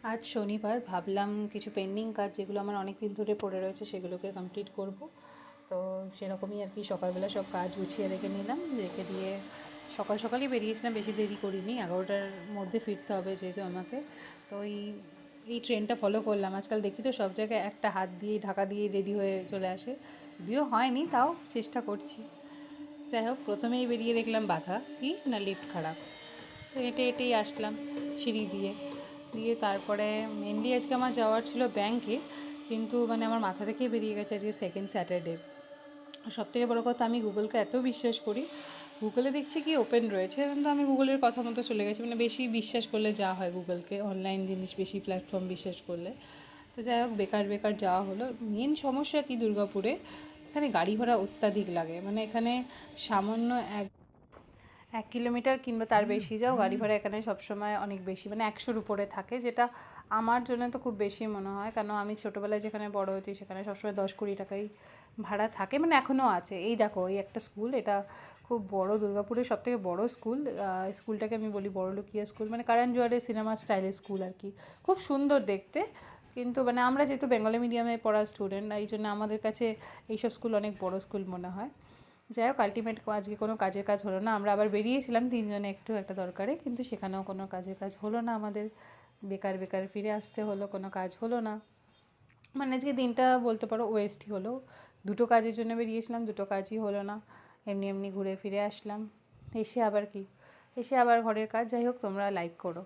আজ শনিবার, ভাবলাম কিছু পেন্ডিং কাজ যেগুলো আমার অনেক দিন ধরে পড়ে রয়েছে সেগুলোকে কমপ্লিট করব। তো সেরকমই আর কি সকালবেলা সব কাজ গুছিয়ে রেখে নিলাম, রেখে দিয়ে সকাল সকালই বেরিয়েছিলাম, বেশি দেরি করিনি, 11টার মধ্যে ফিরতে হবে যেহেতু আমাকে। তো এই ট্রেনটা ফলো করলাম। আজকাল দেখি তো সব জায়গায় একটা হাত দিয়ে ঢাকা দিয়ে রেডি হয়ে চলে আসে, যদিও হয়নি তাও চেষ্টা করছি। যাই হোক, প্রথমেই বেরিয়ে দেখলাম বাধা কি না, লিফট খারাপ। তো হেঁটে হেঁটেই আসলাম সিঁড়ি দিয়ে দিয়ে তারপরে মেনলি আজকে আমার যাওয়ার ছিল ব্যাংকে, কিন্তু মানে আমার মাথা থেকেই বেরিয়ে গেছে আজকে সেকেন্ড স্যাটারডে। সবথেকে বড় কথা, আমি গুগলকে এত বিশ্বাস করি, গুগলে দেখছি কি ওপেন রয়েছে, কিন্তু আমি গুগলের কথা মতো চলে গেছি। মানে বেশি বিশ্বাস করলে যা হয় গুগলকে, অনলাইন জিনিস বেশি প্ল্যাটফর্ম বিশ্বাস করলে। তো যাই হোক, বেকার বেকার যাওয়া হলো। মেন সমস্যা কি দুর্গাপুরে, এখানে গাড়ি ভাড়া অত্যাধিক লাগে। মানে এখানে সামান্য 1 কিলোমিটার কিংবা তার বেশি যাও, গাড়ি ভাড়া এখানে সবসময় অনেক বেশি, মানে 100-র উপরে থাকে, যেটা আমার জন্য তো খুব বেশি মনে হয়। কারণ আমি ছোটোবেলায় যেখানে বড় হয়েছি সেখানে সবসময় 10-20 টাকাই ভাড়া থাকে, মানে এখনও আছে। এই দেখো, এই একটা স্কুল, এটা খুব বড়, দুর্গাপুরের সবথেকে বড় স্কুল। স্কুলটাকে আমি বলি বড়লোকিয়া স্কুল, মানে কারণ জোয়ারের সিনেমা স্টাইলের স্কুল আর কি। খুব সুন্দর দেখতে, কিন্তু মানে আমরা যেহেতু বেঙ্গলি মিডিয়ামে পড়া স্টুডেন্ট, এই জন্য আমাদের কাছে এইসব স্কুল অনেক বড় স্কুল মনে হয়। যাই হোক, আলটিমেট আজকে কোনো কাজের কাজ হলো না। আমরা আবার বেরিয়েছিলাম তিনজনে একটু একটা দরকারে, কিন্তু সেখানেও কোনো কাজের কাজ হলো না আমাদের। বেকার বেকার ফিরে আসতে হলো, কোনো কাজ হলো না। মানে আজকে দিনটা বলতে পারো ওয়েস্টই হলো। দুটো কাজের জন্য বেরিয়েছিলাম, দুটো কাজই হলো না। এমনি এমনি ঘুরে ফিরে আসলাম। এসে আবার ঘরের কাজ। যাই হোক, তোমরা লাইক করো।